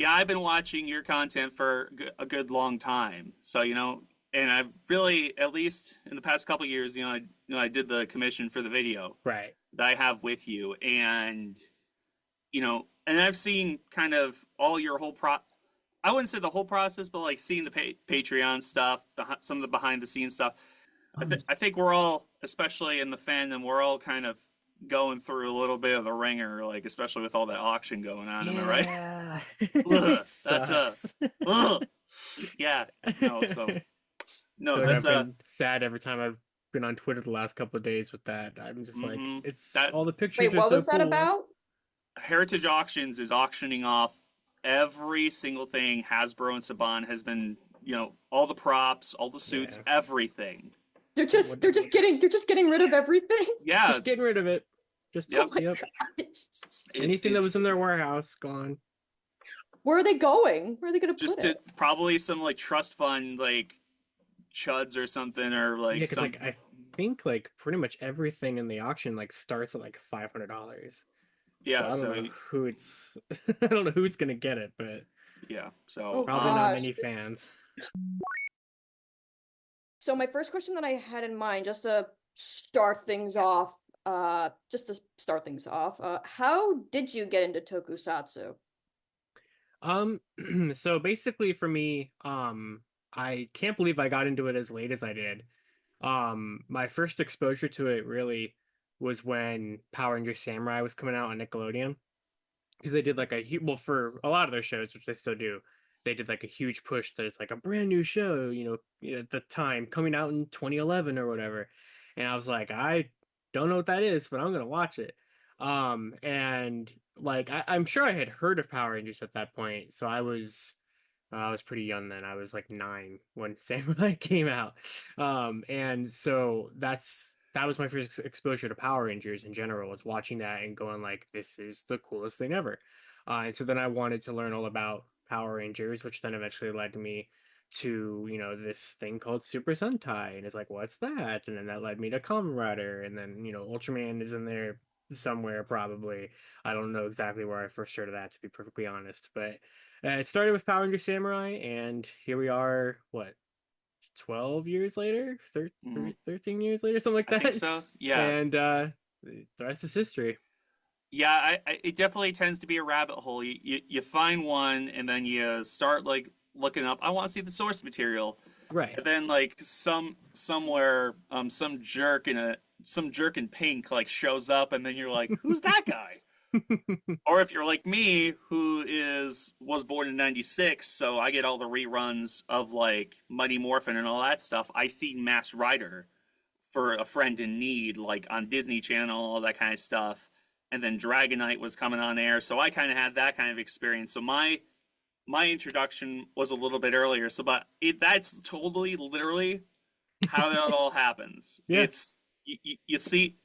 I've been watching your content for a good long time. So, and I've really, at least in the past couple of years, I did the commission for the video Right. that I have with you, and and I've seen kind of all your whole I wouldn't say the whole process, but like seeing the Patreon stuff, some of the behind the scenes stuff. I think we're all, especially in the fandom, we're all kind of going through a little bit of the ringer, like especially with all that auction going on. Am I right? Yeah. Ugh, It that's sucks. ugh. Yeah, no. So I no, feel like that's I've been sad every time I've been on Twitter the last couple of days with that. I'm just like, mm-hmm. it's That all the Wait, pictures are what so was that cool. about? Heritage Auctions is auctioning off every single thing Hasbro and Saban has been, all the props, all the suits, Yeah. everything. They're What, just they're just getting rid of everything. Yeah, just getting rid of it. Just Oh yep. my yep. god. Anything that It's was in their warehouse gone. Where are they going? Where are they gonna put just to it? probably some like trust fund like chuds or something or Yeah, like because some like I think like pretty much everything in the auction like starts at like $500. So yeah. I don't So know who it's I don't know who's gonna get it, but yeah. So Oh probably not gosh. many fans. So my first question that I had in mind, just to start things off, how did you get into tokusatsu? Um, so basically for me, I can't believe I got into it as late as I did. My first exposure to it really was when Power Rangers Samurai was coming out on Nickelodeon because they did like well, for a lot of their shows, which they still do, they did like a huge push that it's like a brand new show, at the time coming out in 2011 or whatever. And I was like, I don't know what that is, but I'm gonna watch it. And like I'm sure I had heard of Power Rangers at that point, so I was pretty young then. I was like 9 when Samurai came out. And so that was my first exposure to Power Rangers in general, was watching that and going like, this is the coolest thing ever. And so then I wanted to learn all about Power Rangers, which then eventually led me to, this thing called Super Sentai. And it's like, what's that? And then that led me to Kamen Rider. And then, Ultraman is in there somewhere probably. I don't know exactly where I first heard of that, to be perfectly honest. But it started with Power Rangers Samurai, and here we are, what, 12 years later? mm, 13 years later, something like I think that. so. Yeah, And the rest is history. yeah. It definitely tends to be a rabbit hole. You find one and then you start like looking up. I want to see the source material. Right. And then like somewhere some jerk in pink like shows up and then you're like, who's that guy? Or if you're like me, who was born in '96, so I get all the reruns of like Mighty Morphin and all that stuff. I see Mass Rider for a friend in need, like on Disney Channel, all that kind of stuff. And then Dragonite was coming on air, so I kind of had that kind of experience. So my introduction was a little bit earlier. So, but that's totally, literally how that all happens. Yeah. It's you see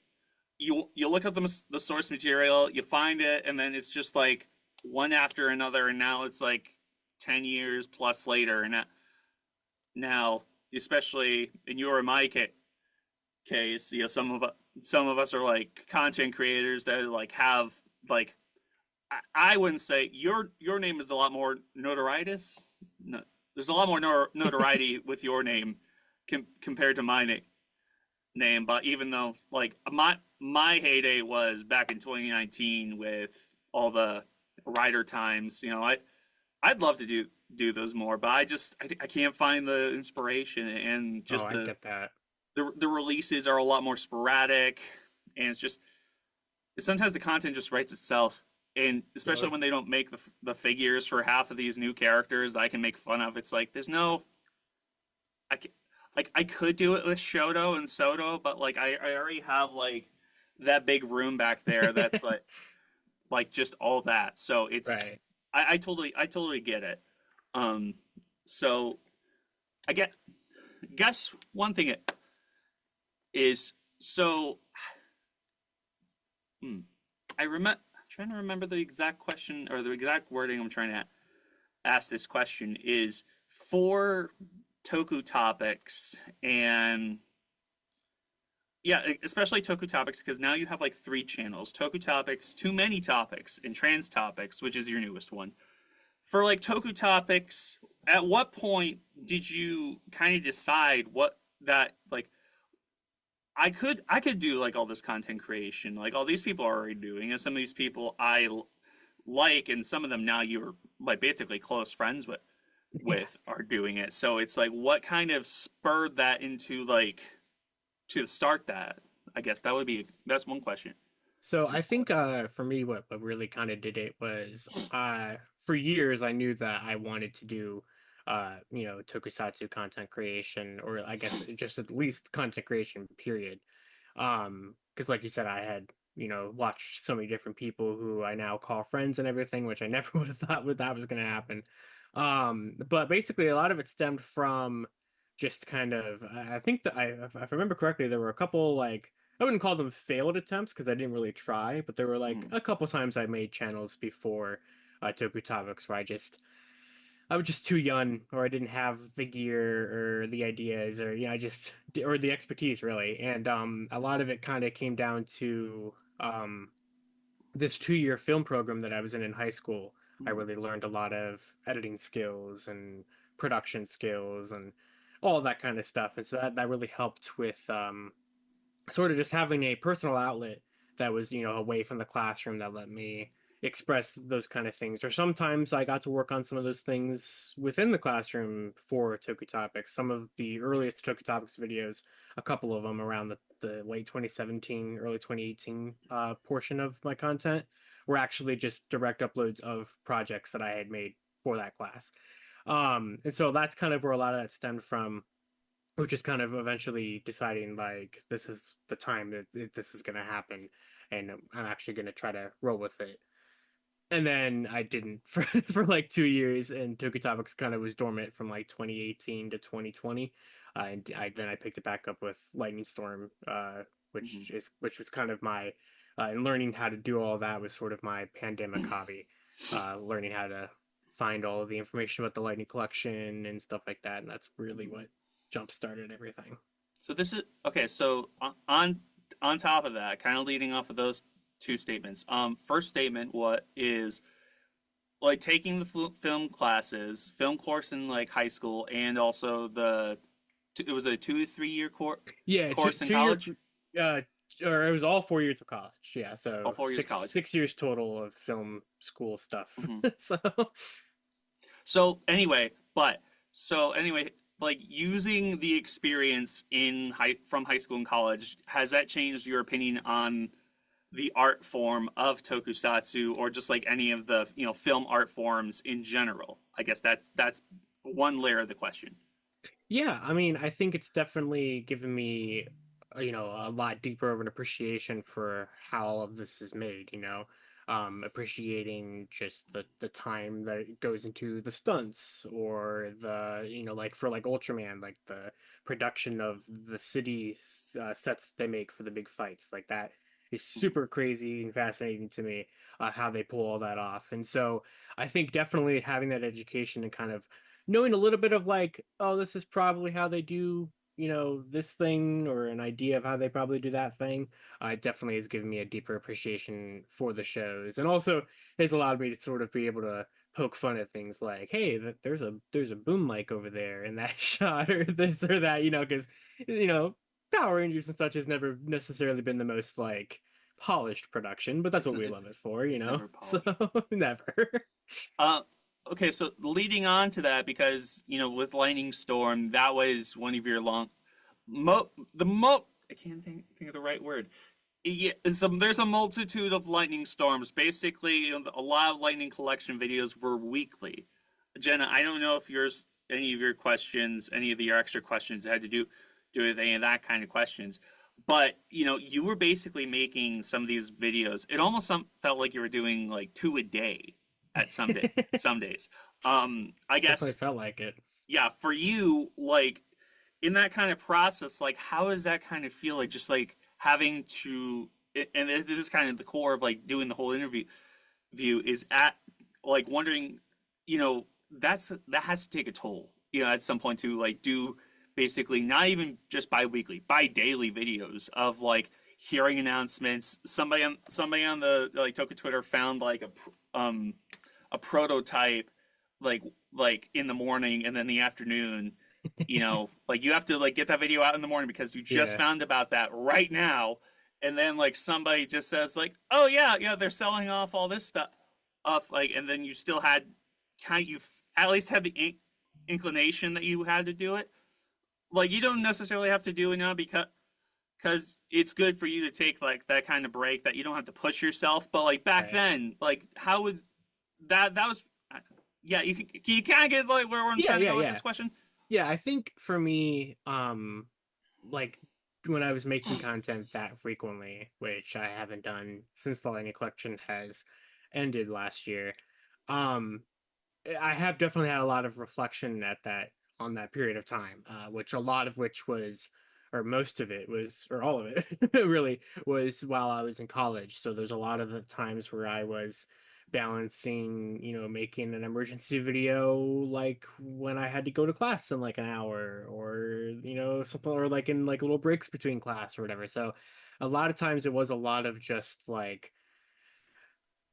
you look at the source material, you find it, and then it's just like one after another, and now it's like 10 years plus later, and now especially in your and my case, some of us are like content creators that like have like I wouldn't say your name is a lot more notorietous. No, there's a lot more notoriety with your name compared to my name. But even though like my heyday was back in 2019 with all the rider times, I'd love to do those more, but I can't find the inspiration and Oh, just I get that. the releases are a lot more sporadic, and it's just sometimes the content just writes itself. And especially Totally. when they don't make the figures for half of these new characters that I can make fun of, it's like there's no I can, like I could do it with Shoto and Soto, but like I already have like that big room back there that's like just all that. So it's Right. I totally get it. Um, so I guess one thing is so hmm, I remember trying to remember the exact question or the exact wording I'm trying to ask this question is for Toku topics and yeah, especially Toku topics because now you have like three channels: Toku topics, too many topics, and trans topics, which is your newest one. for like Toku Topics, at what point did you kind of decide what that like I could do like all this content creation, like all these people are already doing, and some of these people like, and some of them now you're like basically close friends Yeah. with are doing it. So it's like, what kind of spurred that into like to start that? I guess that's one question. So I think for me what really kind of did it was for years I knew that I wanted to do tokusatsu content creation, or I guess just at least content creation period. Because like you said, I had watched so many different people who I now call friends and everything, which I never would have thought that was going to happen. But basically a lot of it stemmed from just kind of I think that if I remember correctly, there were a couple, like, I wouldn't call them failed attempts because I didn't really try, but there were like Mm, a couple times I made channels before Toku Topics where I was just too young, or I didn't have the gear or the ideas, or I just or the expertise really. And a lot of it kind of came down to this 2-year film program that I was in high school. I mm, really learned a lot of editing skills and production skills and all that kind of stuff, and so that really helped with sort of just having a personal outlet that was, away from the classroom, that let me express those kind of things. Or sometimes I got to work on some of those things within the classroom for Toku Topics. Some of the earliest Toku Topics videos, a couple of them around the late 2017, early 2018 portion of my content, were actually just direct uploads of projects that I had made for that class. And so that's kind of where a lot of that stemmed from, which is kind of eventually deciding like this is the time that this is going to happen, and I'm actually going to try to roll with it. And then I didn't for like 2 years, and Toku Topics kind of was dormant from like 2018 to 2020. And then I picked it back up with Lightning Storm, mhm. which was kind of my and learning how to do all that was sort of my pandemic hobby, learning how to find all of the information about the Lightning Collection and stuff like that, and that's really what jump started everything. So this is okay. So on top of that, kind of leading off of those two statements. First statement, what is like taking the film classes, film course in like high school, and also it was a 2 to 3 year Yeah, course in 2 year, college. uh, or it was all 4 years of college. Yeah, Oh, so 4 years six college. 6 years total of film school stuff. Hmm. So So anyway, like using the experience in from high school and college, has that changed your opinion on the art form of tokusatsu, or just like any of the film art forms in general? I guess that's one layer of the question. yeah, I mean, I think it's definitely given me, a lot deeper of an appreciation for how all of this is made, appreciating just the time that it goes into the stunts, or like for like Ultraman, like the production of the city sets that they make for the big fights, like that is super crazy and fascinating to me, how they pull all that off. And so I think definitely having that education and kind of knowing a little bit of like, oh, this is probably how they do, this thing, or an idea of how they probably do that thing, it definitely has given me a deeper appreciation for the shows, and also has allowed me to sort of be able to poke fun at things like, hey, there's a boom mic over there in that shot, or this or that, because you know Power Rangers and such has never necessarily been the most like polished production, but that's It's what we it's love it for, it's never so polished. never. Uh, okay, so leading on to that, because with Lightning Storm, that was one of your I can't think of the right word. Yeah, there's a multitude of lightning storms. Basically, a lot of lightning collection videos were weekly. Jenna, I don't know if any of your questions, any of your extra questions had to do with any of that kind of questions, but you were basically making some of these videos. It almost felt like you were doing like two a day at some days. I Definitely guess, felt like it. yeah, for you, like in that kind of process, like how does that kind of feel, like just like having to, and this is kind of the core of like doing the whole interview view, is at like wondering, that has to take a toll, at some point, to like do basically not even just bi-weekly, bi-daily videos of like hearing announcements. Somebody on the like Toka Twitter found like a prototype like in the morning and then the afternoon, like you have to like get that video out in the morning because you just Yeah. found about that right now, and then like somebody just says like, oh yeah, yeah, they're selling off all this stuff off, like, and then you still had you at least had the inclination that you had to do it. Like you don't necessarily have to do it now because it's good for you to take like that kind of break that you don't have to push yourself. But like back Right. then, like how would that was yeah, you kind of get like where I'm Yeah, trying to yeah, go with yeah. this question. Yeah, I think for me, like when I was making content that frequently, which I haven't done since the Lightning Collection has ended last year, um, I have definitely had a lot of reflection at that on that period of time, which a lot of which was, or most of it was, or all of it really was while I was in college. So there's a lot of the times where I was balancing, making an emergency video like when I had to go to class in like an hour or, something, or like in like little breaks between class or whatever. So a lot of times it was a lot of just like,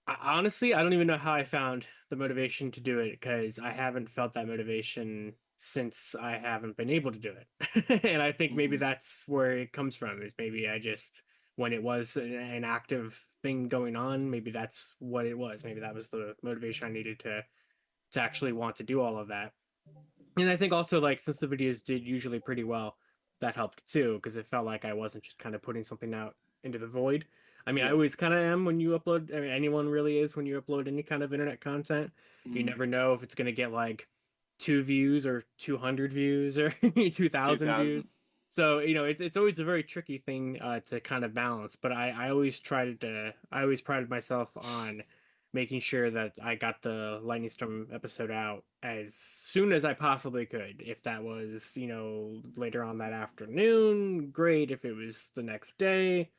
honestly, I don't even know how I found the motivation to do it because I haven't felt that motivation since I haven't been able to do it. And I think maybe Mm-hmm. that's where it comes from, is maybe I just, when it was an active thing going on, maybe that's what it was. Maybe that was the motivation I needed to actually want to do all of that. And I think also, like, since the videos did usually pretty well, that helped too, because it felt like I wasn't just kind of putting something out into the void. I mean, I Yeah. always kind of am when you upload, I mean, anyone really is when you upload any kind of internet content. You Mm-hmm. never know if it's going to get like 2 views or 200 views or 2,000 2000. views. So, it's always a very tricky thing to kind of balance. But I always prided myself on making sure that I got the Lightning Storm episode out as soon as I possibly could. If that was, later on that afternoon, great. If it was the next day,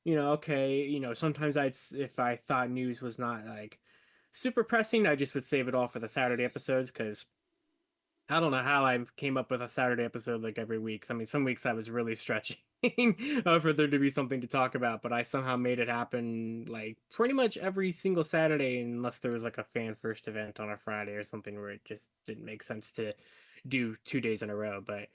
okay. Sometimes if I thought news was not like super pressing, I just would save it all for the Saturday episodes because I don't know how I came up with a Saturday episode like every week. I mean, some weeks I was really stretching for there to be something to talk about, but I somehow made it happen like pretty much every single Saturday, unless there was like a fan first event on a Friday or something where it just didn't make sense to do 2 days in a row. But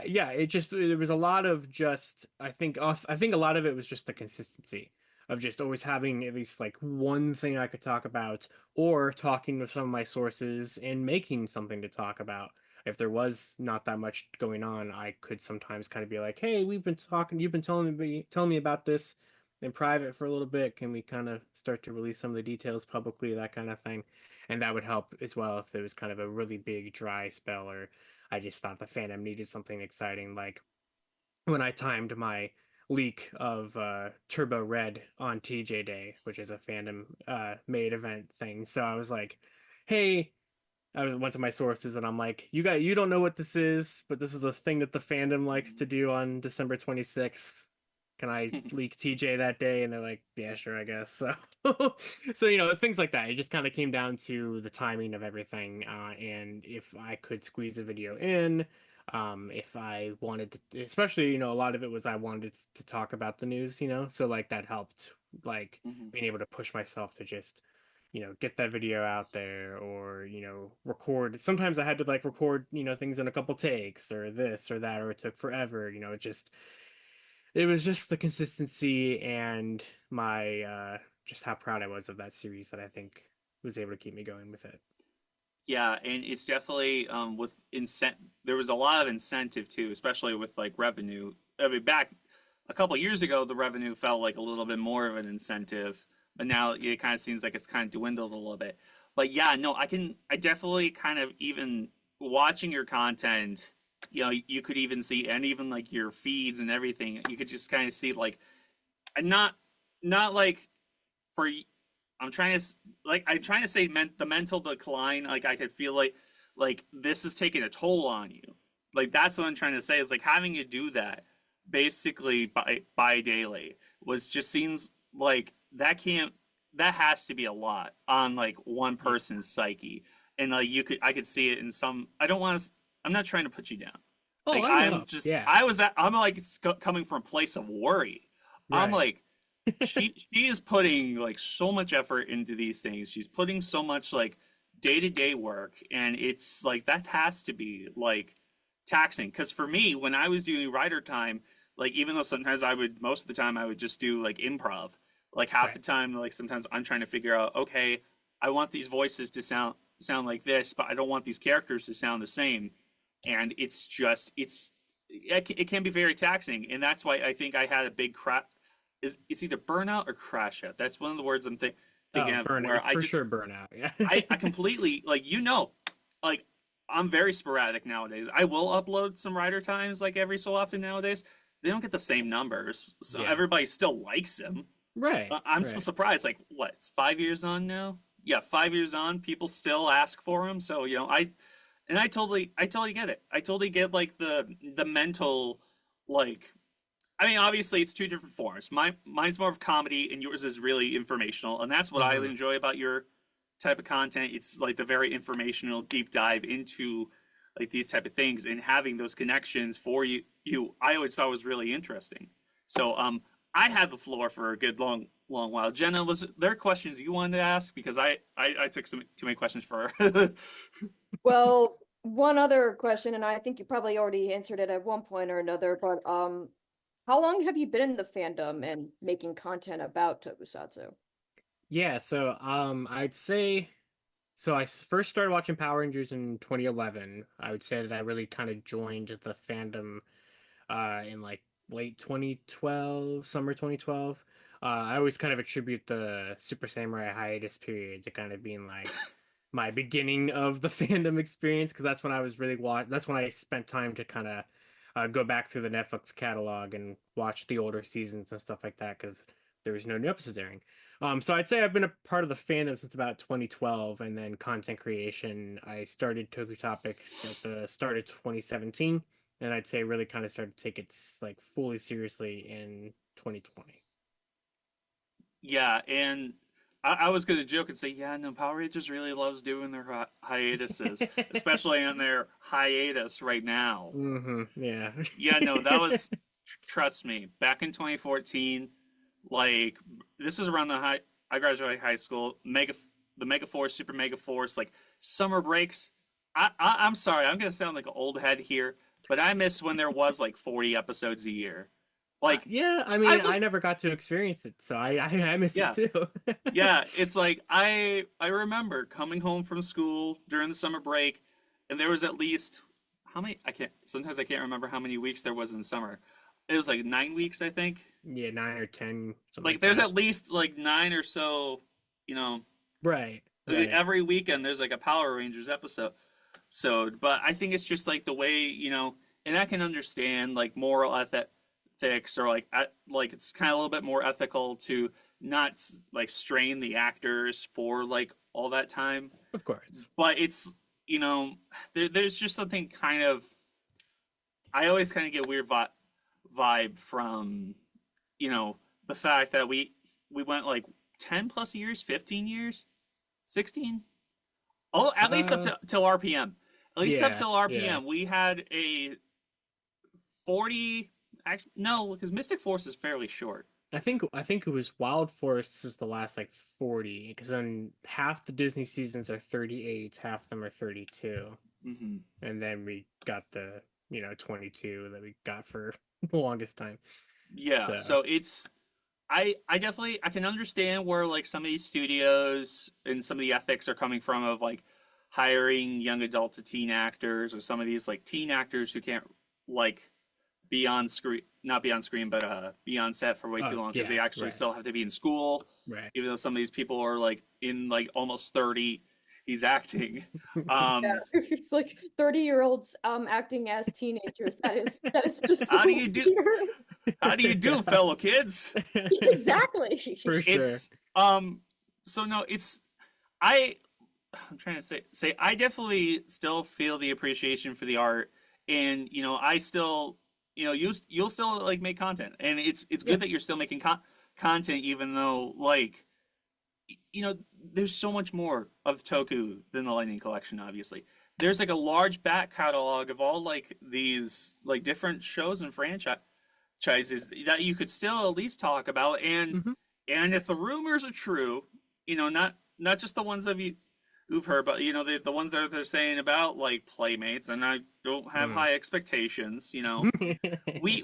yeah, there was a lot of just I think a lot of it was just the consistency of just always having at least like one thing I could talk about or talking with some of my sources and making something to talk about. If there was not that much going on, I could sometimes kind of be like, "Hey, we've been talking. You've been telling me about this in private for a little bit. Can we kind of start to release some of the details publicly, that kind of thing?" And that would help as well if there was kind of a really big dry spell, or I just thought the fandom needed something exciting, like when I timed my leak of Turbo Red on TJ Day, which is a fandom made event thing. So I was like, "Hey," went to my sources and I'm like, you don't know what this is, but this is a thing that the fandom likes to do on December 26th. Can I leak TJ that day?" And they're like, "Yeah, sure, I guess." So, so things like that. It just kind of came down to the timing of everything, and if I could squeeze a video in, if I wanted to, especially a lot of it was I wanted to talk about the news, so like that helped, like Mm-hmm. being able to push myself to just get that video out there, or record. Sometimes I had to like record things in a couple takes or this or that, or it took forever. It was just the consistency and my just how proud I was of that series that I think was able to keep me going with it. Yeah, and it's definitely with there was a lot of incentive too, especially with like revenue. I mean, back a couple years ago, the revenue felt like a little bit more of an incentive, but now it kind of seems like it's kind of dwindled a little bit. But yeah, no, I definitely kind of, even watching your content, you could even see, and even like your feeds and everything, you could just kind of see like, and not like for I'm trying to say the mental decline. Like I could feel like this is taking a toll on you. Like that's what I'm trying to say, is like having to do that basically by daily was just seems like that has to be a lot on like one Yeah. person's psyche. And like I could see it in some. I don't want to. I'm not trying to put you down. Oh, Like I know. Yeah. I'm like coming from a place of worry. I'm Right. like, she is putting like so much effort into these things. She's putting so much like day-to-day work, and it's like that has to be like taxing. Because for me, when I was doing writer time, like even though sometimes I would, most of the time I would just do like improv. Like half the Right. time, like sometimes I'm trying to figure out, okay, I want these voices to sound like this, but I don't want these characters to sound the same. And it's just it can be very taxing, and that's why I think I had a big crash. Is it's either burnout or crash out. That's one of the words I'm thinking Oh, of, burnout where for sure, burnout. Yeah. I completely like like I'm very sporadic nowadays. I will upload some writer times like every so often nowadays. They don't get the same numbers, so Yeah. everybody still likes them. Right. I'm still Right. surprised. Like what? It's 5 years on now. Yeah, 5 years on, people still ask for them. So I totally get it. I totally get like the mental like. I mean, obviously, it's two different forms. Mine's more of comedy, and yours is really informational, and that's what I Hmm. enjoy about your type of content. It's like the very informational, deep dive into like these type of things, and having those connections for you, I always thought was really interesting. So, I had the floor for a good long while. Jenna, was there questions you wanted to ask? Because I took some too many questions for her. Well, one other question, and I think you probably already answered it at one point or another, but how long have you been in the fandom and making content about tokusatsu? Yeah. So, I'd say so. First started watching Power Rangers in 2011. I would say that I really kind of joined the fandom in like late 2012, summer 2012. I always kind of attribute the Super Samurai hiatus period to kind of being like my beginning of the fandom experience because that's when I was really that's when I spent time to kind of go back through the Netflix catalog and watch the older seasons and stuff like that because there was no new episodes airing. So I'd say I've been a part of the fandom since about 2012, and then content creation. I started Toku Topics at the start of 2017, and I'd say really kind of started to take it like fully seriously in 2020. Yeah, and I was going to joke and say, yeah, no, Power Rangers really loves doing their hiatuses, especially on their hiatus right now. Yeah. Yeah, no, that was, trust me, back in 2014, like, this was around I graduated high school, the Mega Force, Super Mega Force, like, summer breaks. I'm sorry, I'm going to sound like an old head here, but I miss when there was, like, 40 episodes a year. Like, Yeah, I I mean, look, I never got to experience it, so I miss it yeah, too. yeah, it's like I remember coming home from school during the summer break, and there was at least how many I can't sometimes I can't remember how many weeks there was in summer. It was like 9 weeks, I think. Yeah, 9 or 10, It's something like like there's that. at least like nine or so, you know, Right, right. every weekend there's like a Power Rangers episode. But I think it's just like the way, and I can understand like moral ethics or like it's kind of a little bit more ethical to not like strain the actors for like all that time. Of course. But it's, there's just something kind of, I always kind of get weird vibe from, you know, the fact that we went like 10 plus years, 15 years, 16. Oh, at least up Uh, to till RPM. At least up yeah, till yeah. RPM, we had a 40. Actually, no, because Mystic Force is fairly short. I think it was Wild Forest was the last like 40, because then half the Disney seasons are 38, half of them are 32, Hmm. and then we got the 22 that we got for the longest time. Yeah, So so it's I definitely I can understand where like some of these studios and some of the ethics are coming from of like hiring young adult to teen actors or some of these like teen actors who can't like be on screen, not be on screen, but be on set for way too long because yeah, they actually right, still have to be in school, right. even though some of these people are like in like almost 30. He's acting. Yeah, Um, it's like 30-year-olds acting as teenagers. That is just how do so you do? weird. How do you do, Yeah. fellow kids? Exactly. For sure. It's So no, I I'm trying to say I definitely still feel the appreciation for the art, and I still you'll still like make content, and it's Yeah. good that you're still making content even though like there's so much more of Toku than the Lightning Collection. Obviously, there's like a large back catalog of all like these like different shows and franchises that you could still at least talk about, and Hmm. if the rumors are true, not just the ones of you who've heard, but the ones that they're saying about like Playmates, and I don't have Mm. high expectations. We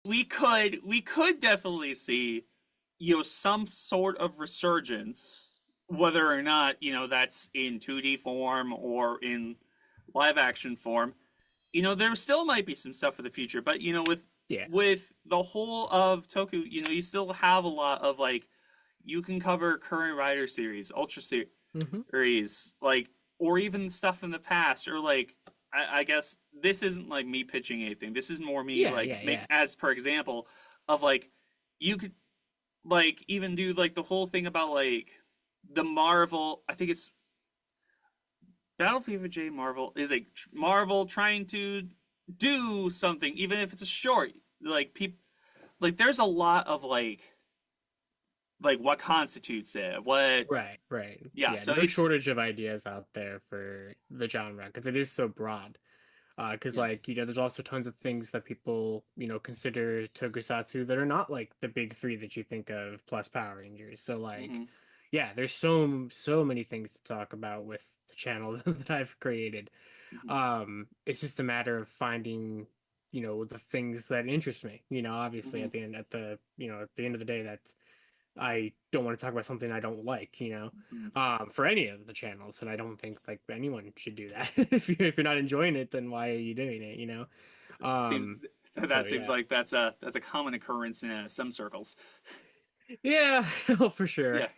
we could definitely see some sort of resurgence, whether or not that's in 2D form or in live action form. There still might be some stuff for the future, but with Yeah. the whole of Toku, you still have a lot of like you can cover current Rider series, Ultra Hmm. series, like or even stuff in the past, or like I guess this isn't like me pitching anything. This is more me Yeah, like yeah, make yeah. as per example of like you could like even do like the whole thing about like the Marvel. I think it's Battle Fever J Marvel is like Marvel trying to do something, even if it's a short. Like people, like there's a lot of like what constitutes it. What, Right, right. yeah. Yeah, So no it's shortage of ideas out there for the genre because it is so broad. Because yeah. like there's also tons of things that people consider tokusatsu that are not like the big three that you think of plus Power Rangers. So like, Hmm. yeah, there's so many things to talk about with the channel that I've created. Hmm. It's just a matter of finding the things that interest me. Obviously Hmm. at the end of the day, that's I don't want to talk about something I don't like, Hmm. for any of the channels, and I don't think like anyone should do that. If you're not enjoying it, then why are you doing it, Seems Um, so that seems yeah, like that's a common occurrence in some circles. yeah, oh, for sure, Yeah.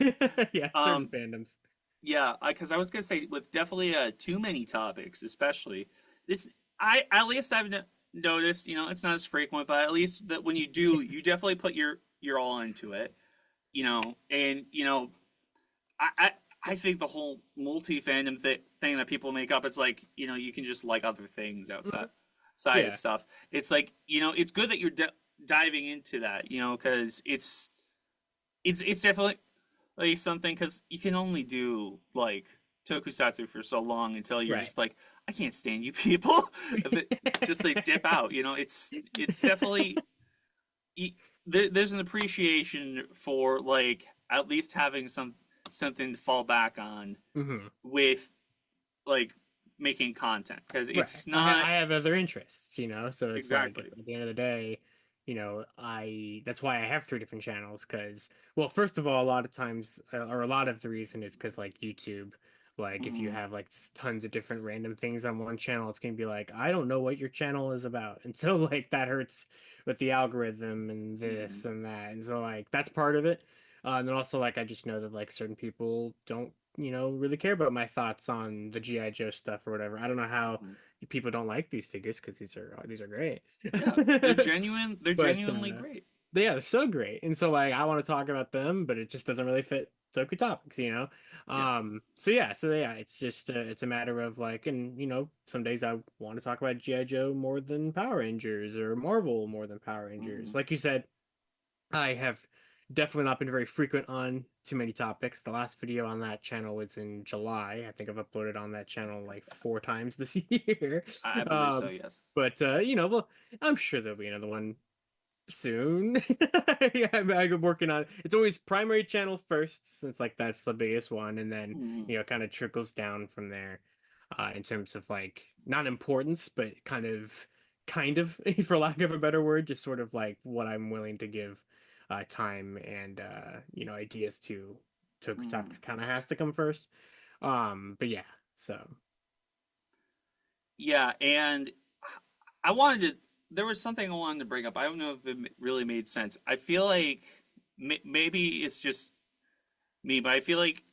yeah, certain Um. fandoms. Yeah. Because I was gonna say with definitely too many topics, especially it's I at least I've noticed it's not as frequent, but at least that when you do, you definitely put your all into it. And I I, I think the whole multi fandom thing that people make up, it's like you can just like other things outside Mhm. side of Yeah, stuff. It's like it's good that you're diving into that, because it's definitely like something because you can only do like tokusatsu for so long until you're right. just like I can't stand you people. Just like dip out. It's definitely there's an appreciation for like at least having something to fall back on Hmm. with like making content because Right. it's I not I have other interests, so it's like exactly. at the end of the day, I that's why I have three different channels because well, first of all, a lot of times or a lot of the reason is because like YouTube, like if you Mm-hmm. have like tons of different random things on one channel, it's gonna be like I don't know what your channel is about, and so like that hurts with the algorithm and Mm-hmm. this and that, and so like that's part of it. And then also like I just know that like certain people don't really care about my thoughts on the GI Joe stuff or whatever. I don't know how Mm-hmm. people don't like these figures because these are great. Yeah, they're genuine. They're But genuinely great. yeah, they're so great, and so like I want to talk about them, but it just doesn't really fit Toku topics, Yeah. So yeah, it's just it's a matter of like, and some days I want to talk about GI Joe more than Power Rangers or Marvel more than Power Mm-hmm. Rangers. Like you said, I have definitely not been very frequent on too many topics. The last video on that channel was in July. I think I've uploaded on that channel like four times this year. I believe so. Um, Yes. but well, I'm sure there'll be another one soon. Yeah, I'm working on it's always primary channel first, since like that's the biggest one, and then Mm-hmm. kind of trickles down from there, in terms of like not importance, but kind of, for lack of a better word, just sort of like what I'm willing to give time and ideas to Toku Mm-hmm. topics kind of has to come first. But yeah, so Yeah, and I wanted to. There was something I wanted to bring up. I don't know if it really made sense. I feel like maybe it's just me, but I feel like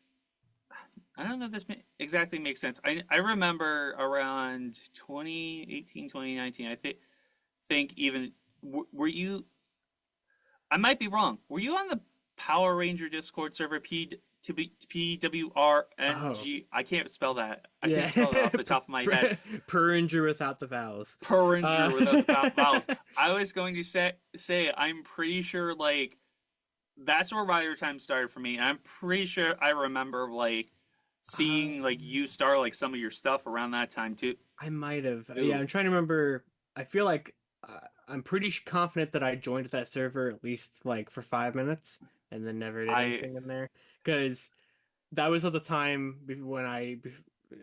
I don't know if this exactly makes sense. I remember around 2018, 2019. I think even were you? I might be wrong. Were you on the Power Ranger Discord server to be oh PWRNG? I can't spell that. I can't yeah, spell that off the top of my head. Purringer without the vowels. Purringer without the vowels. Uh, I was going to say I'm pretty sure like that's where Rider Time started for me. I'm pretty sure I remember like seeing like um, you start like some of your stuff around that time too. I might have. Yeah, Ooh, I'm trying to remember. I feel like I'm pretty confident that I joined that server at least like for 5 minutes and then never did I anything in there. Because that was at the time when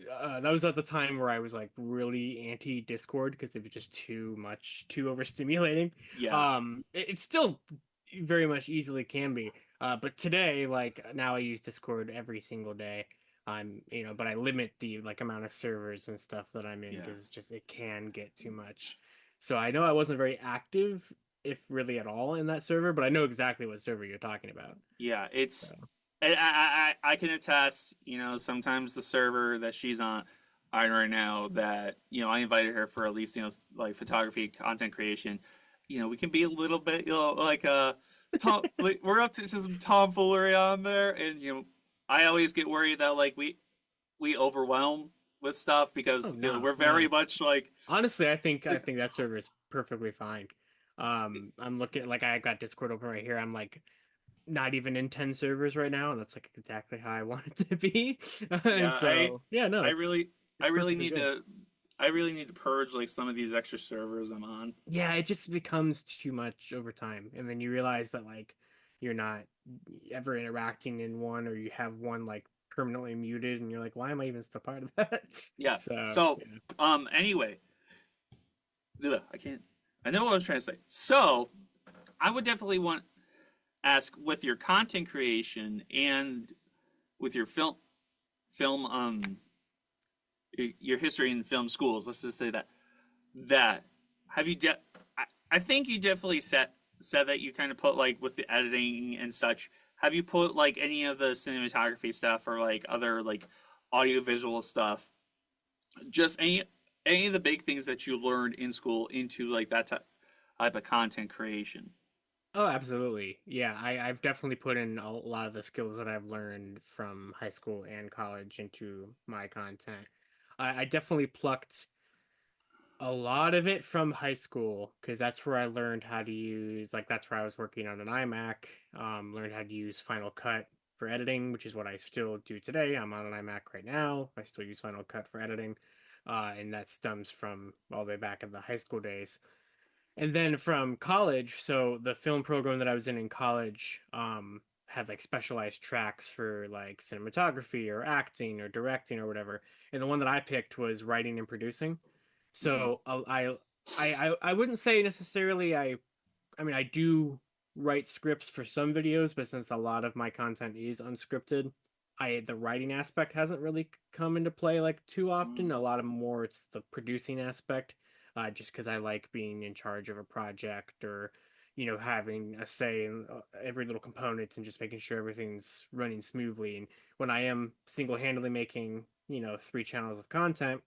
that was at the time where I was like really anti Discord because it was just too much, too overstimulating. Yeah. It still very much easily can be. But today, like now I use Discord every single day. But I limit the like amount of servers and stuff that I'm in Yeah. because it's just it can get too much. So I know I wasn't very active, if really at all, in that server, but I know exactly what server you're talking about. Yeah, So. it's I can attest, sometimes the server that she's on right now that, I invited her for at least, like photography, content creation, we can be a little bit, like like, we're up to some tomfoolery on there, and I always get worried that like we overwhelm with stuff Oh because no, we're very no. much like Honestly, I think that server is perfectly fine. I'm looking like I got Discord open right here. I'm like not even in 10 servers right now, and that's like exactly how I want it to be. yeah, And so yeah, no, I really I it's really perfectly need good. to I really need to purge like some of these extra servers I'm on. Yeah, it just becomes too much over time, and then you realize that like you're not ever interacting in one, or you have one like permanently muted, and you're like, why am I even still part of that? Yeah. So So, yeah. anyway, ugh, I can't. I know what I was trying to say. So, I would definitely want ask with your content creation and with your film your history in film schools. Let's just say that have you I think you definitely said that you kind of put like with the editing and such. Have you put like any of the cinematography stuff or like other like audiovisual stuff, just any of the big things that you learned in school into like that type of content creation? Oh, absolutely. Yeah, I've definitely put in a lot of the skills that I've learned from high school and college into my content. I definitely plucked a lot of it from high school because that's where I learned how to use, like, that's where I was working on an iMac, learned how to use Final Cut for editing, which is what I still do today. I'm on an iMac right now. I still use Final Cut for editing. And that stems from all the way back in the high school days. And then from college, so the film program that I was in college had like specialized tracks for like cinematography or acting or directing or whatever. And the one that I picked was writing and producing. Mm-hmm. So I wouldn't say necessarily I mean, I do write scripts for some videos, but since a lot of my content is unscripted, the writing aspect hasn't really come into play like too often. A lot of more it's the producing aspect, just because I like being in charge of a project or, having a say in every little component and just making sure everything's running smoothly. And when I am single-handedly making, 3 channels of content,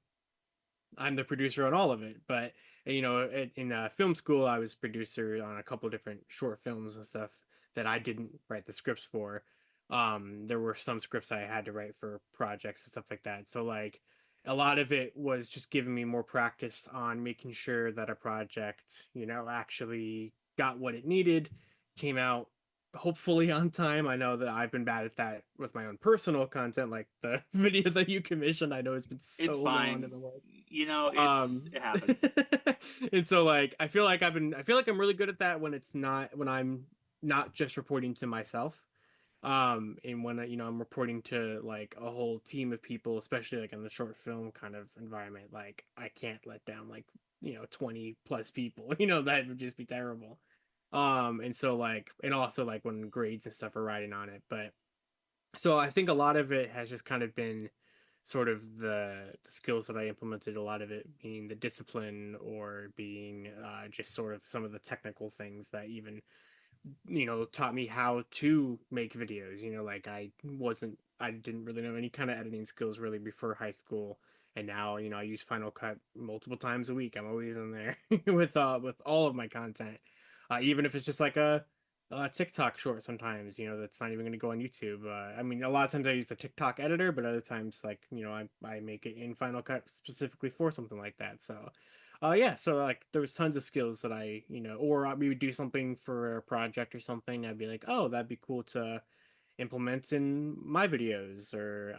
I'm the producer on all of it. But in film school, I was producer on a couple different short films and stuff that I didn't write the scripts for. There were some scripts I had to write for projects and stuff like that. So like a lot of it was just giving me more practice on making sure that a project, actually got what it needed, came out hopefully on time. I know that I've been bad at that with my own personal content, like the video that you commissioned. I know it's been It's so long in fine. the works. It happens. And so like I feel like I'm really good at that when I'm not just reporting to myself. And when I'm reporting to like a whole team of people, especially like in the short film kind of environment, like I can't let down like 20 plus people. That would just be terrible. And so like and also like when grades and stuff are riding on it. But so I think a lot of it has just kind of been sort of the skills that I implemented, a lot of it being the discipline or being just sort of some of the technical things that even taught me how to make videos. Like I didn't really know any kind of editing skills really before high school, and now I use Final Cut multiple times a week. I'm always in there with all of my content, even if it's just like a TikTok short. Sometimes that's not even going to go on YouTube. I mean, a lot of times I use the TikTok editor, but other times like I make it in Final Cut specifically for something like that. So yeah, so like there was tons of skills that or we would do something for a project or something. I'd be like, oh, that'd be cool to implement in my videos, or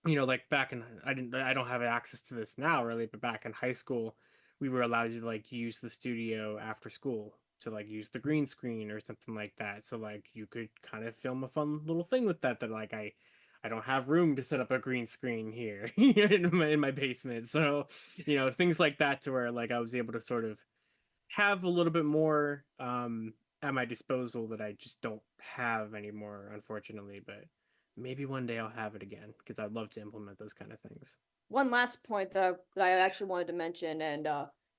like back in I don't have access to this now really, but back in high school, we were allowed to like use the studio after school to like use the green screen or something like that. So like you could kind of film a fun little thing with that like I don't have room to set up a green screen here in my basement. So, things like that, to where like I was able to sort of have a little bit more at my disposal that I just don't have anymore, unfortunately. But maybe one day I'll have it again because I'd love to implement those kind of things. One last point that I actually wanted to mention, and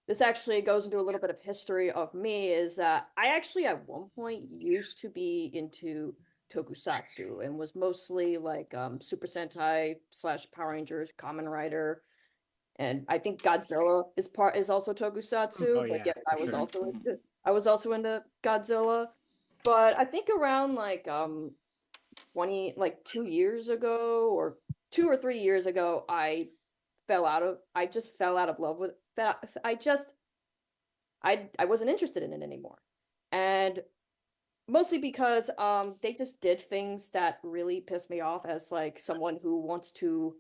this actually goes into a little bit of history of me, is that I actually at one point used to be into tokusatsu and was mostly like Super Sentai slash Power Rangers, Kamen Rider, and I think Godzilla is also Oh tokusatsu. But yeah, yeah, for sure. I was also into Godzilla. But I think around like 20 like 2 years ago or 2 or 3 years ago, I just fell out of love with that. I wasn't interested in it anymore. And mostly because they just did things that really pissed me off as like someone who wants to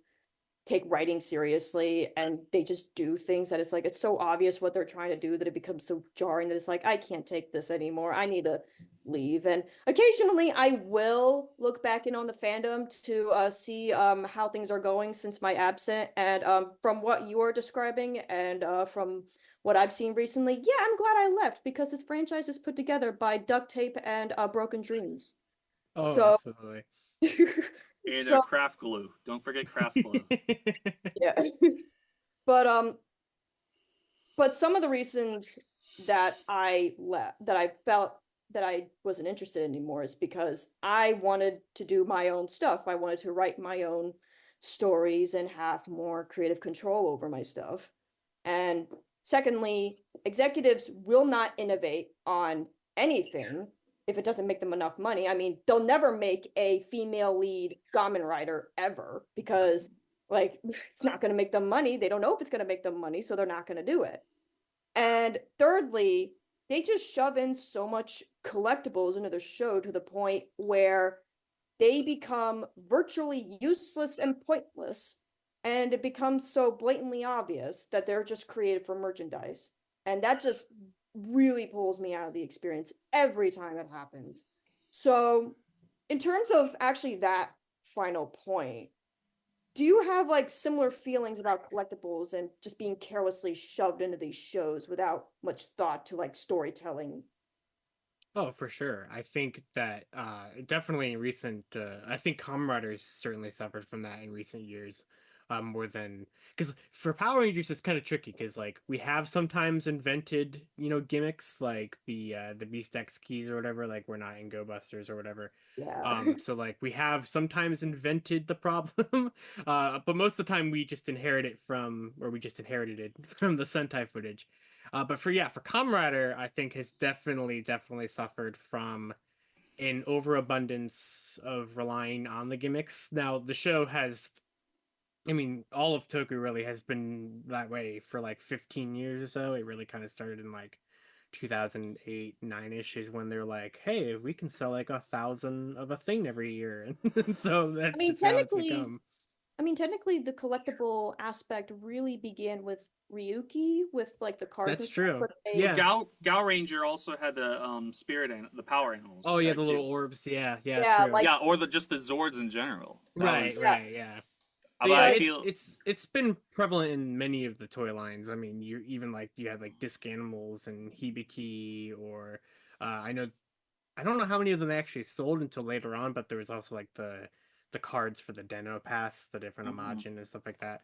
take writing seriously, and they just do things that it's like it's so obvious what they're trying to do that it becomes so jarring that it's like I can't take this anymore. I need to leave. And occasionally I will look back in on the fandom to see how things are going since my absent, and from what you are describing and from what I've seen recently, yeah, I'm glad I left because this franchise is put together by duct tape and broken dreams. Oh, So absolutely. And so craft glue. Don't forget craft glue. yeah. But but some of the reasons that I left, that I felt that I wasn't interested anymore, is because I wanted to do my own stuff. I wanted to write my own stories and have more creative control over my stuff. And secondly, executives will not innovate on anything if it doesn't make them enough money. I mean, they'll never make a female lead Kamen Rider ever because like it's not going to make them money. They don't know if it's going to make them money, so they're not going to do it. And thirdly, they just shove in so much collectibles into the show to the point where they become virtually useless and pointless. And it becomes so blatantly obvious that they're just created for merchandise. And that just really pulls me out of the experience every time it happens. So, in terms of actually that final point, do you have like similar feelings about collectibles and just being carelessly shoved into these shows without much thought to like storytelling? Oh, for sure. I think that definitely in recent, I think Comraders certainly suffered from that in recent years, more than because for Power Rangers it's kind of tricky because like we have sometimes invented gimmicks like the Beast X keys or whatever, like we're not in Go Busters or whatever. Yeah. So like we have sometimes invented the problem, but most of the time we just inherited it from the Sentai footage. But for Comrader, I think has definitely suffered from an overabundance of relying on the gimmicks. Now the show has, I mean, all of Toku really has been that way for like 15 years or so. It really kind of started in like 2008, 9-ish is when they're like, hey, we can sell like 1,000 of a thing every year. And so I that's mean, just how it's technically, become. the collectible aspect really began with Ryuki with like the cards That's and stuff, true. but they Yeah. Gal Ranger also had the the power Oh animals yeah, there the too. little orbs. Yeah, yeah, yeah, true. like Yeah, or just the Zords in general. That Right, was yeah, right, yeah. but But yeah, I but feel it's been prevalent in many of the toy lines. I mean, you even like you had like Disc Animals and Hibiki, or I know I don't know how many of them actually sold until later on, but there was also like the cards for the Deno Pass, the different mhm. Imagine and stuff like that.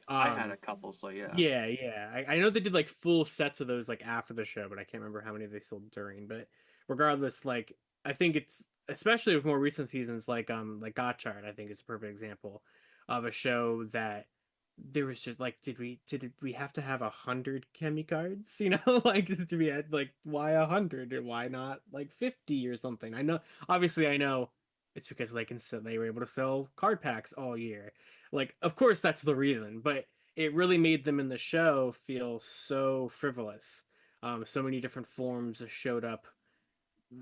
I had a couple, so yeah. Yeah, yeah. I know they did like full sets of those like after the show, but I can't remember how many they sold during. But regardless, like I think it's especially with more recent seasons like Gotchard, I think is a perfect example of a show that there was just like did we have to have 100 chemi cards? Like did we had like why 100 or why not like 50 or something? I know it's because they were able to sell card packs all year. Like of course that's the reason, but it really made them in the show feel so frivolous. So many different forms showed up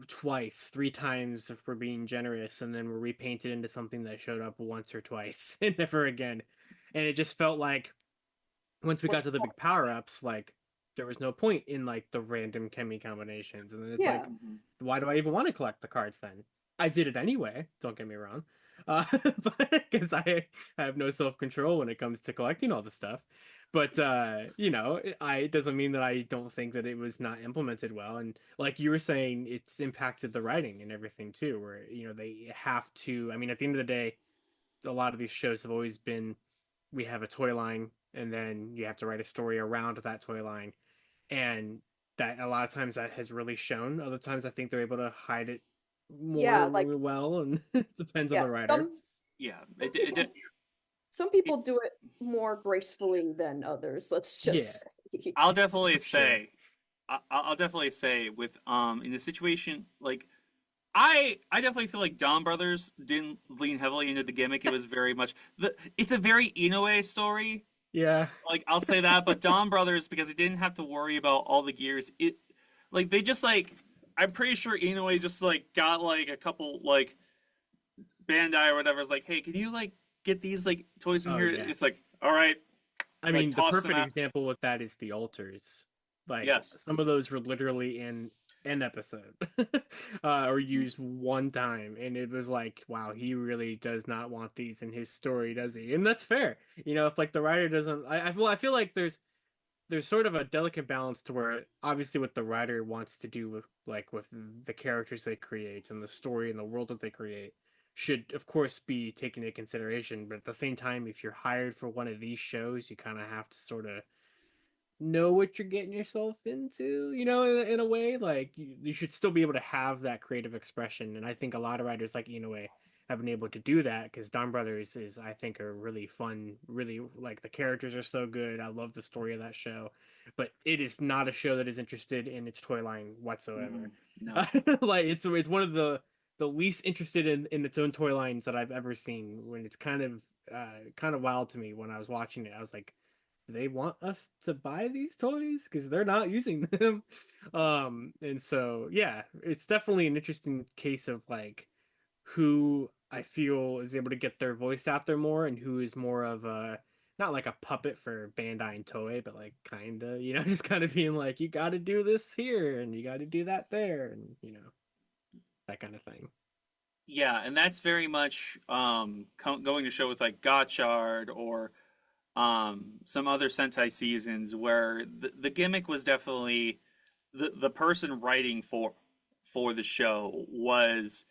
twice, three times if we're being generous, and then were repainted into something that showed up once or twice and never again. And it just felt like once we got what's to the big power ups, like there was no point in like the random chemi combinations. And then it's yeah. like, Mhm. why do I even want to collect the cards then? I did it anyway, don't get me wrong. because I have no self-control when it comes to collecting all the stuff. But it doesn't mean that I don't think that it was not implemented well. And like you were saying, it's impacted the writing and everything too, where they have to. I mean, at the end of the day, a lot of these shows have always been we have a toy line, and then you have to write a story around that toy line, and that a lot of times that has really shown. Other times, I think they're able to hide it Yeah, more like well, and it depends on yeah, the writer. Yeah, some people do it more gracefully than others. Let's Yeah, just say. I'll definitely for sure. say, I'll definitely say with in a situation like I definitely feel like Don Brothers didn't lean heavily into the gimmick. It was very much it's a very Inoue story. Yeah. Like I'll say that, but Don Brothers because it didn't have to worry about all the gears. It like they just like I'm pretty sure Inoue just like got like a couple like Bandai or whatever is like, hey, can you like get these like toys in Oh here? yeah. It's like, all right, I like mean, the toss them perfect out. example with that is the altars. Like Yes. some of those were literally in an episode, or used one time, and it was like, wow, he really does not want these in his story, does he? And that's fair. If like the writer doesn't, I feel like there's sort of a delicate balance to where obviously what the writer wants to do with the characters they create and the story and the world that they create should of course be taken into consideration, but at the same time if you're hired for one of these shows you kind of have to sort of know what you're getting yourself into, in a way. Like you should still be able to have that creative expression. And I think a lot of writers like Inoue have been able to do that because Don Brothers is, I think, a really fun, really like the characters are so good. I love the story of that show, but it is not a show that is interested in its toy line whatsoever. No. Like it's one of the least interested in its own toy lines that I've ever seen. When it's kind of wild to me when I was watching it. I was like, they want us to buy these toys because they're not using them. And so yeah, it's definitely an interesting case of like who I feel is able to get their voice out there more and who is more of a not like a puppet for Bandai and Toei, but like kind of, just kind of being like, you got to do this here and you got to do that there, and that kind of thing. Yeah, and that's very much going to show with like Gotchard or some other Sentai seasons where the gimmick was definitely the person writing for the show was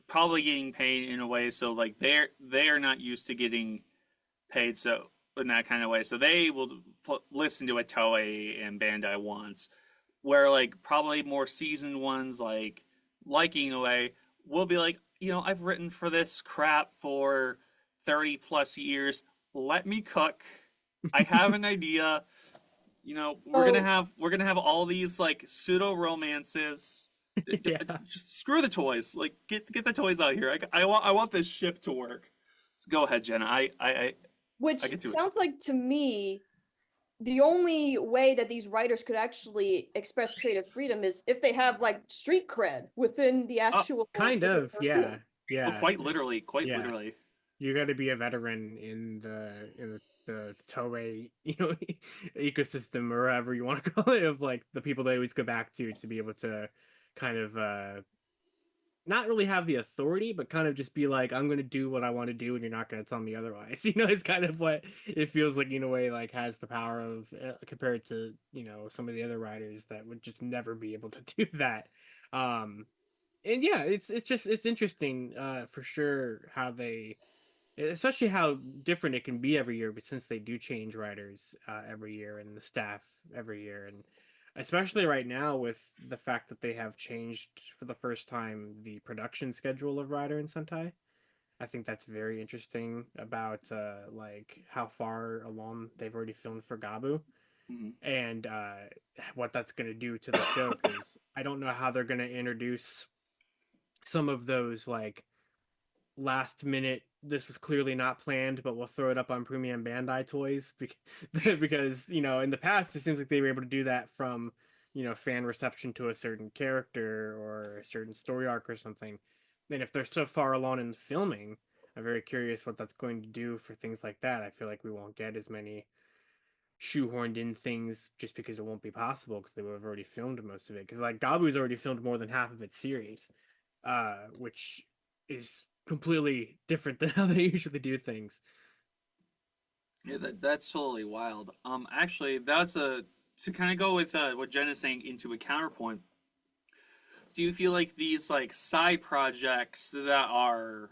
probably getting paid in a way so like they are not used to getting paid so in that kind of way so they will listen to what Toei and Bandai wants where like probably more seasoned ones like Inoue will be like I've written for this crap for 30 plus years, let me cook. I have an idea. Oh, We're gonna have all these like pseudo romances. Yeah. Just screw the toys. Like get the toys out here. I want this ship to work. So go ahead, Jenna. I which get to it. sounds like to me the only way that these writers could actually express creative freedom is if they have like street cred within the Oh, actual Kind within of, their yeah. field. Yeah. quite literally, quite Yeah. literally. You got to be a veteran in the Toei ecosystem, or whatever you want to call it, of like the people they always go back to be able to kind of not really have the authority, but kind of just be like, I'm going to do what I want to do, and you're not going to tell me otherwise. It's kind of what it feels like in a way, like has the power of compared to some of the other writers that would just never be able to do that. Um, and yeah, it's interesting for sure how they especially how different it can be every year, but since they do change writers every year and the staff every year, and especially right now with the fact that they have changed for the first time the production schedule of Rider and Sentai. I think that's very interesting about like how far along they've already filmed for Gabu Mhm. and what that's going to do to the show, because I don't know how they're going to introduce some of those like last minute, this was clearly not planned but we'll throw it up on premium Bandai toys because in the past it seems like they were able to do that from fan reception to a certain character or a certain story arc or something. And if they're so far along in filming, I'm very curious what that's going to do for things like that. I feel like we won't get as many shoehorned in things just because it won't be possible because they would have already filmed most of it, because like Gabu's already filmed more than half of its series, which is completely different than how they usually do things. Yeah, that's totally wild. Actually, that's a to kind of go with what Jen is saying into a counterpoint. Do you feel like these like side projects that are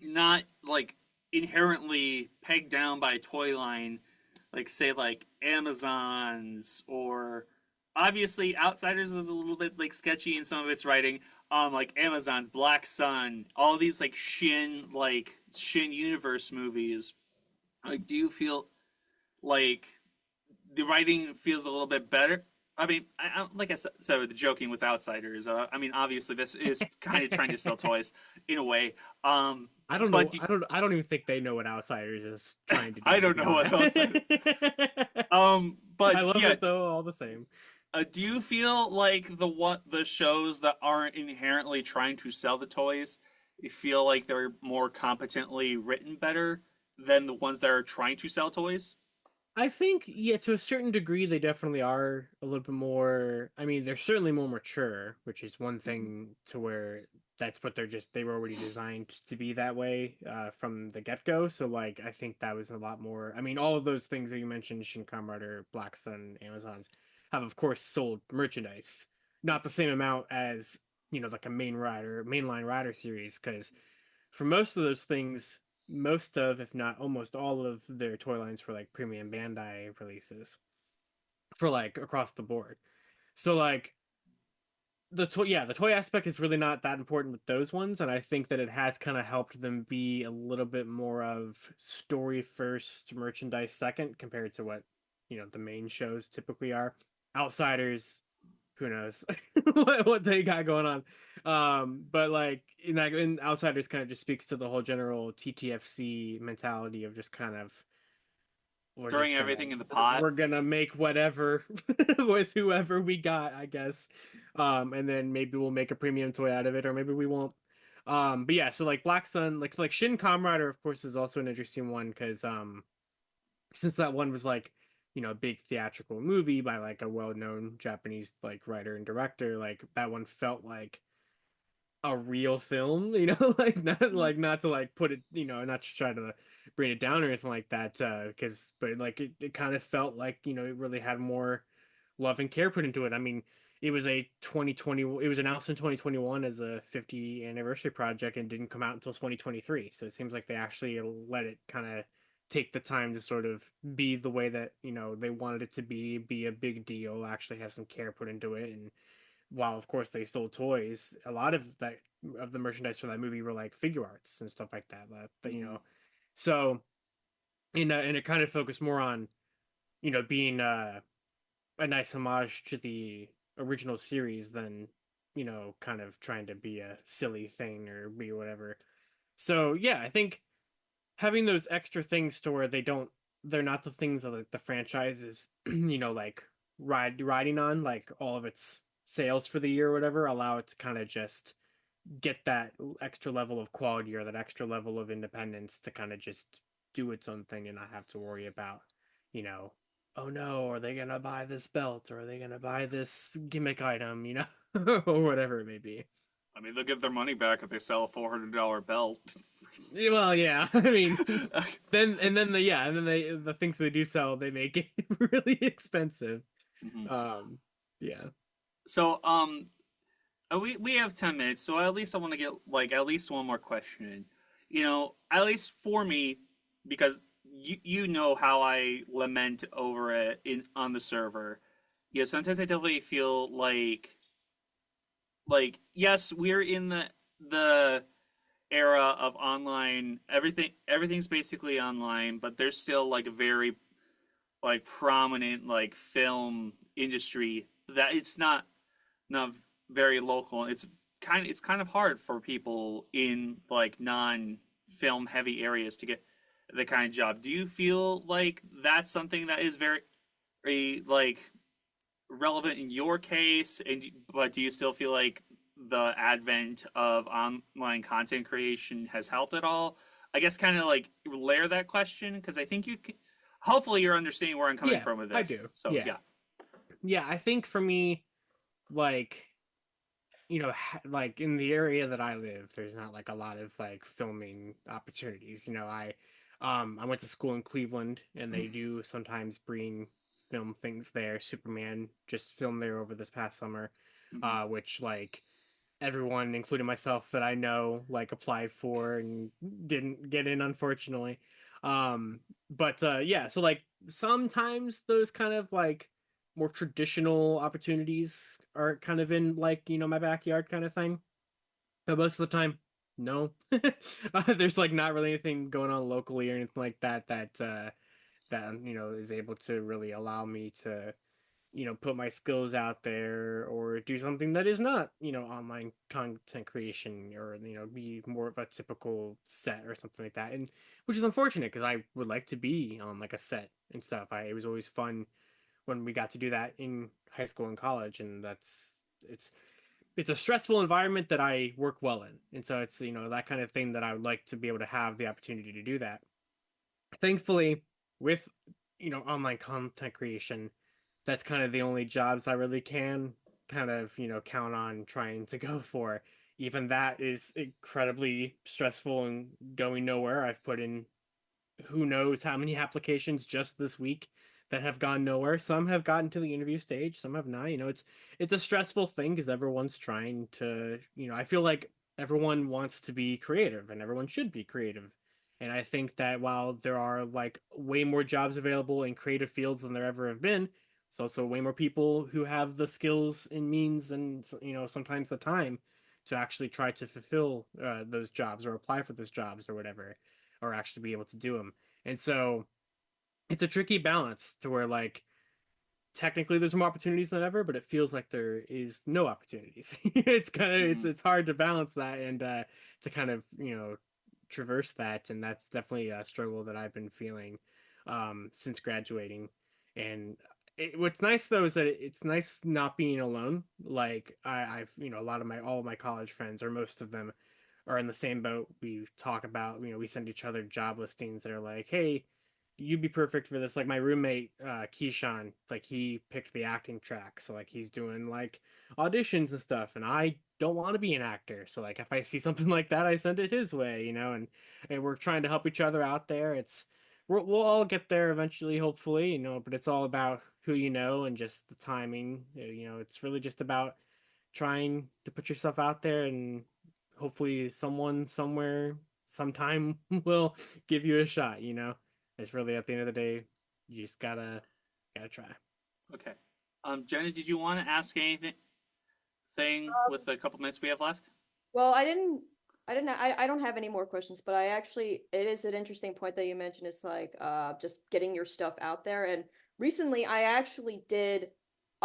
not like inherently pegged down by a toy line, like say like Amazon's or obviously Outsiders is a little bit like sketchy in some of its writing. Like Amazon's Black Sun, all these like Shin Universe movies. Like, do you feel like the writing feels a little bit better? I mean, like I said, with the joking with Outsiders. I mean, obviously, this is kind of trying to sell toys in a way. I don't But know. I don't even think they know what Outsiders is trying to I do, to don't be know what honest. Outsiders. I But love yeah, it though, all the same. do you feel like the shows that aren't inherently trying to sell the toys, you feel like they're more competently written better than the ones that are trying to sell toys? I think, yeah, to a certain degree, they definitely are a little bit more. I mean, they're certainly more mature, which is one thing to where that's what they were already designed to be that way from the get go. So, like, I think that was a lot more. I mean, all of those things that you mentioned, Shin Comrade, Black Sun, Amazons, have of course sold merchandise, not the same amount as like a mainline rider series, because for most of those things, most of, if not almost all of their toy lines were like premium Bandai releases for like across the board. So like the toy aspect is really not that important with those ones, and I think that it has kind of helped them be a little bit more of story first, merchandise second compared to what the main shows typically are. Outsiders, who knows what they got going on. But like in Outsiders kind of just speaks to the whole general TTFC mentality of just kind of Throwing everything in the pot. we're gonna make whatever with whoever we got, I guess. And then maybe we'll make a premium toy out of it, or maybe we won't. But yeah, so like Black Sun, like Shin Kamen Rider, of course, is also an interesting one because since that one was like a big theatrical movie by like a well-known Japanese like writer and director, like that one felt like a real film, not to like put it, not to try to bring it down or anything like that, because but like it kind of felt like it really had more love and care put into it. I mean, it was announced in 2021 as a 50th anniversary project and didn't come out until 2023. So it seems like they actually let it kind of take the time to sort of be the way that they wanted it to be a big deal, actually have some care put into it. And while of course they sold toys, a lot of the merchandise for that movie were like figure arts and stuff like that. But so and it kind of focused more on being a nice homage to the original series than kind of trying to be a silly thing or be whatever. So yeah, I think having those extra things to where they're not the things that like, the franchise is like riding on, like all of its sales for the year or whatever, allow it to kind of just get that extra level of quality or that extra level of independence to kind of just do its own thing and not have to worry about you know oh no, are they gonna buy this belt, or are they gonna buy this gimmick item, or whatever it may be. I mean, they'll get their money back if they sell a $400 belt. Well, yeah. I mean, the things they do sell, they make it really expensive. Mhm. Um, yeah. So, we have 10 minutes, so at least I want to get like at least one more question in. At least for me, because you know how I lament over it in on the server. Sometimes I definitely feel like yes, we're in the era of online. Everything's basically online, but there's still like a very like prominent like film industry that it's not very local. It's kind of hard for people in like non film heavy areas to get the kind of job. Do you feel like that's something that is very like relevant in your case? But do you still feel like the advent of online content creation has helped at all? I guess kind of like layer that question because I think you can. Hopefully, you're understanding where I'm coming Yeah, from with I this. do. So Yeah. yeah. Yeah, I think for me, like like in the area that I live, there's not like a lot of like filming opportunities. I went to school in Cleveland, and they do sometimes bring film things there. Superman just filmed there over this past summer, Mhm. which like everyone, including myself that I know, like applied for and didn't get in, unfortunately. Um, but yeah, so like sometimes those kind of like more traditional opportunities are kind of in like my backyard kind of thing. But most of the time, no. There's like not really anything going on locally or anything like that is able to really allow me to put my skills out there or do something that is not, online content creation or, be more of a typical set or something like that. And which is unfortunate because I would like to be on like a set and stuff. It was always fun when we got to do that in high school and college. And it's a stressful environment that I work well in. And so it's, that kind of thing that I would like to be able to have the opportunity to do that. Thankfully, with, online content creation, that's kind of the only jobs I really can kind of, count on trying to go for. Even that is incredibly stressful and going nowhere. I've put in who knows how many applications just this week that have gone nowhere. Some have gotten to the interview stage, some have not. It's a stressful thing because everyone's trying to, I feel like everyone wants to be creative and everyone should be creative. And I think that while there are like way more jobs available in creative fields than there ever have been, there's also way more people who have the skills and means and sometimes the time to actually try to fulfill those jobs or apply for those jobs or whatever, or actually be able to do them. And so it's a tricky balance to where like technically there's more opportunities than ever, but it feels like there is no opportunities. It's kind of Mhm. it's hard to balance that and to kind of traverse that, and that's definitely a struggle that I've been feeling since graduating. And what's nice though is that it's nice not being alone. Like I've a lot of my all of my college friends or most of them are in the same boat. We talk about, we send each other job listings that are like, hey, you'd be perfect for this. Like my roommate, Keyshawn, like he picked the acting track. So like he's doing like auditions and stuff. And I don't want to be an actor. So like if I see something like that, I send it his way, and we're trying to help each other out there. We'll all get there eventually, hopefully, but it's all about who you know and just the timing. It's really just about trying to put yourself out there, and hopefully someone somewhere sometime will give you a shot. It's really at the end of the day, you just gotta try. Okay. Jenna, did you want to ask anything with Um, the couple minutes we have left? well, I don't have any more questions, but it is an interesting point that you mentioned. It's like, just getting your stuff out there. And recently I actually did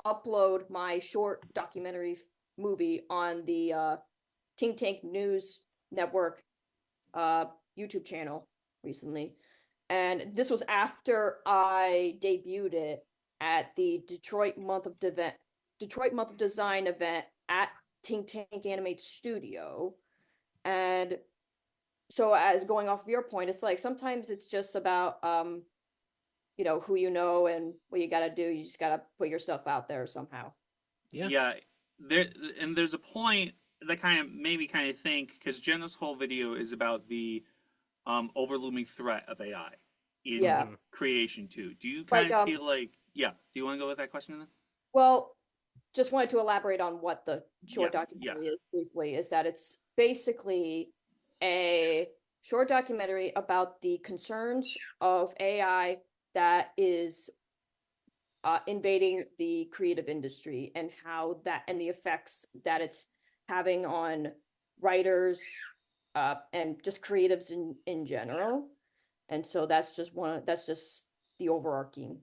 upload my short documentary movie on the, TinkTank News Network, uh, YouTube channel recently. And this was after I debuted it at the Detroit Month of Design event at Tink Tank Animate Studio. And so, as going off of your point, it's like sometimes it's just about, who you know and what you gotta do. You just gotta put your stuff out there somehow. Yeah, Yeah, there and there's a point that kind of made me kind of think because Jenna's whole video is about the overlooming threat of AI in Yeah. hmm creation too. Do you kind Like, of feel like yeah? Do you want to go with that question then? well, just wanted to elaborate on what the Yeah, short yeah. documentary is briefly, is that it's basically a short documentary about the concerns of AI that is, invading the creative industry, and how that and the effects that it's having on writers, and just creatives in general. And so that's just the overarching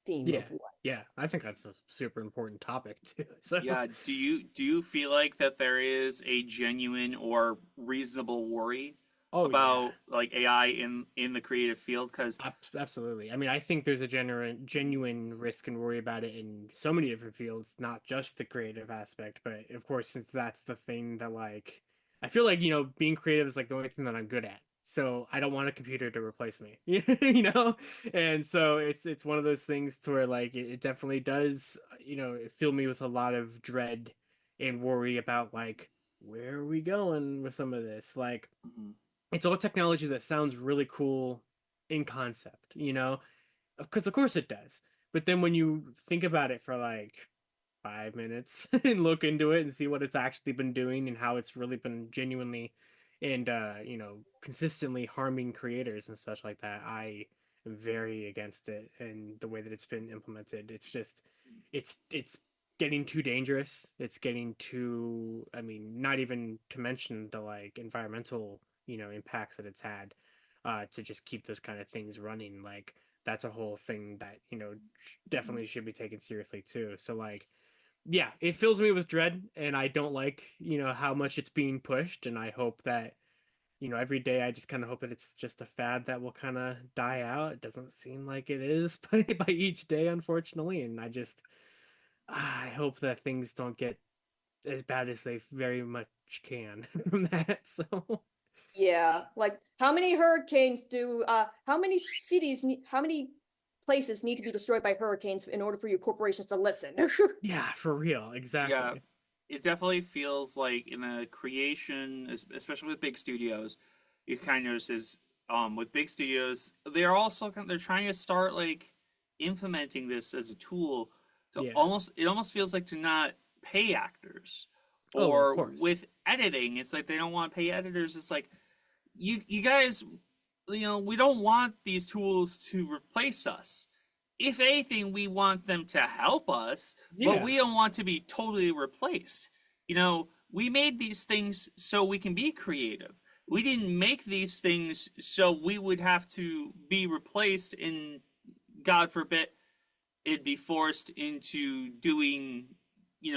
theme yeah, of what. yeah. I think that's a super important topic too. So, Yeah, do you feel like that there is a genuine or reasonable worry oh yeah, about like AI in the creative field? Because absolutely. I mean, I think there's a genuine risk and worry about it in so many different fields, not just the creative aspect, but of course, since that's the thing that like I feel like, being creative is like the only thing that I'm good at. So I don't want a computer to replace me, And so it's one of those things to where like it definitely does, fill me with a lot of dread and worry about like where are we going with some of this. Like Mm-hmm. it's all technology that sounds really cool in concept, you know? Because of course it does. But then when you think about it for like 5 minutes and look into it and see what it's actually been doing and how it's really been genuinely and consistently harming creators and such like that, I am very against it and the way that it's been implemented. It's just it's getting too dangerous. It's getting too, I mean, not even to mention the like environmental, impacts that it's had to just keep those kind of things running. Like that's a whole thing that, definitely should be taken seriously too. So like yeah, it fills me with dread, and I don't like, how much it's being pushed, and I hope that, every day I just kind of hope that it's just a fad that will kind of die out. It doesn't seem like it is by each day, unfortunately, and I hope that things don't get as bad as they very much can from that. So Yeah, like how many hurricanes do how many cities need how many places need to be destroyed by hurricanes in order for your corporations to listen? yeah, for real, Yeah, exactly. it definitely feels like in a creation, especially with big studios, you kind of notice is with big studios, they're also they're trying to start like implementing this as a tool. So Yeah. almost it almost feels like to not pay actors, Oh, of or course. with editing, it's like they don't want to pay editors. It's like you guys, we don't want these tools to replace us. If anything, we want them to help us, but Yeah. we don't want to be totally replaced. We made these things so we can be creative. We didn't make these things so we would have to be replaced and, God forbid, it'd be forced into doing,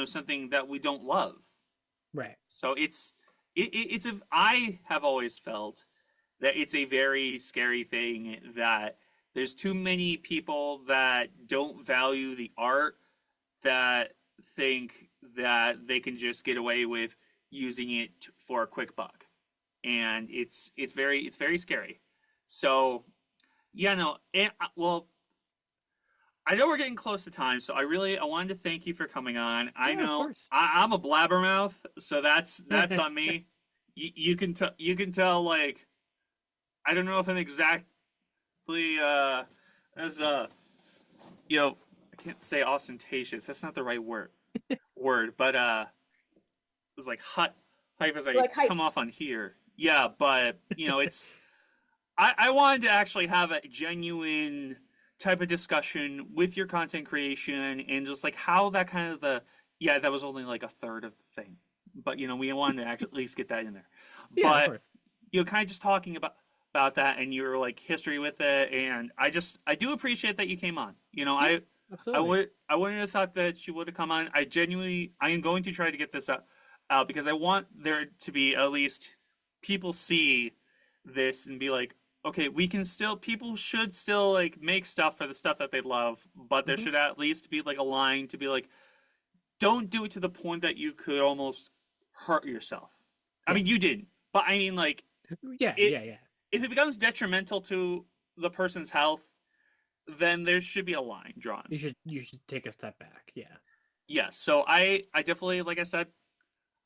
something that we don't love. Right. So it's a I have always felt that it's a very scary thing that there's too many people that don't value the art, that think that they can just get away with using it for a quick buck, and it's very scary. So yeah, no, and well, I know we're getting close to time, so I wanted to thank you for coming on. I Yeah, of know course. I'm a blabbermouth, so that's on me. You can tell, like, I don't know if I'm exactly as I can't say ostentatious. That's not the right word, but it's like hype as I Like come hyped. off on here. Yeah, but it's I wanted to actually have a genuine type of discussion with your content creation and just like how that kind of that was only like a third of the thing, but we wanted to actually at least get that in there. Yeah, of But course. kind of just talking about that and your like history with it, and I do appreciate that you came on. Yeah, I absolutely. would I wouldn't have thought that you would have come on. I am going to try to get this out because I want there to be at least people see this and be like, okay, we can still people should still like make stuff for the stuff that they love, but there Hmm. should at least be like a line to be like, don't do it to the point that you could almost hurt yourself. I Yeah. mean, you didn't, but I mean, like, Yeah, it yeah, yeah. if it becomes detrimental to the person's health, then there should be a line drawn. You should take a step back. Yeah. Yeah, so I definitely, like I said,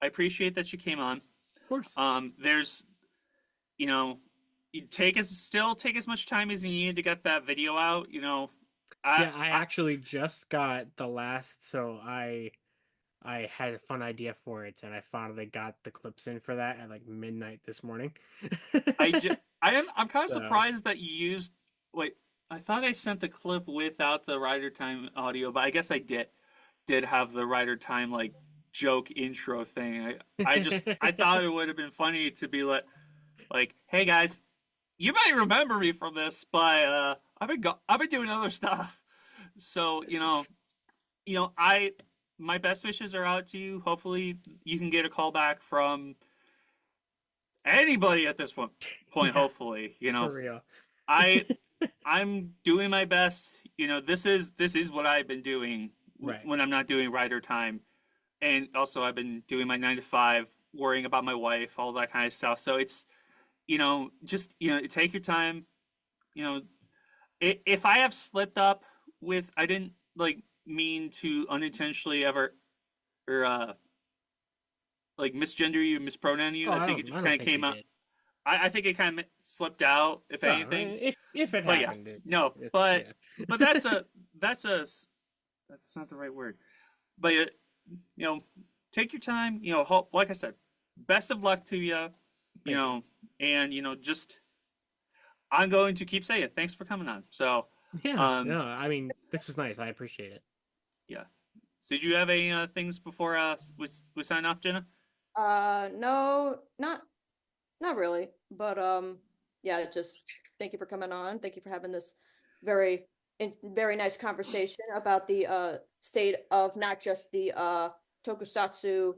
I appreciate that you came on. Of course. There's you know you take as much time as you need to get that video out. I Yeah, I I actually just got the last, so I had a fun idea for it and I finally got the clips in for that at like midnight this morning. I just I'm kind of So, surprised that you used. Wait, I thought I sent the clip without the rider time audio, but I guess I did have the rider time like joke intro thing. I thought it would have been funny to be like, hey guys, you might remember me from this, but I've been doing other stuff. So I my best wishes are out to you. Hopefully, you can get a call back from anybody at this point. yeah, Hopefully, for real. I I'm doing my best. This is what I've been doing Right. when I'm not doing rider time, and also I've been doing my 9 to 5, worrying about my wife, all that kind of stuff. So it's just take your time. You know, if I have slipped up with, I didn't like mean to unintentionally ever or like misgender you, mispronoun you. Oh, I think it I just don't kind of think came we out. did. I think it kind of slipped out, if No, anything. if it But yeah, happened, no, it's but yeah. but that's a that's not the right word. But you know, take your time. You know, like I said, best of luck to you. You Thank you. know, and just I'm going to keep saying it. Thanks for coming on. So, Yeah, um, no, I mean, this was nice. I appreciate it. yeah. So did you have any things before we sign off, Jenna? No, not really. But yeah, just thank you for coming on. Thank you for having this very very nice conversation about the state of not just the tokusatsu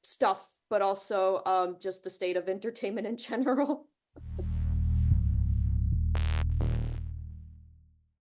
stuff, but also just the state of entertainment in general.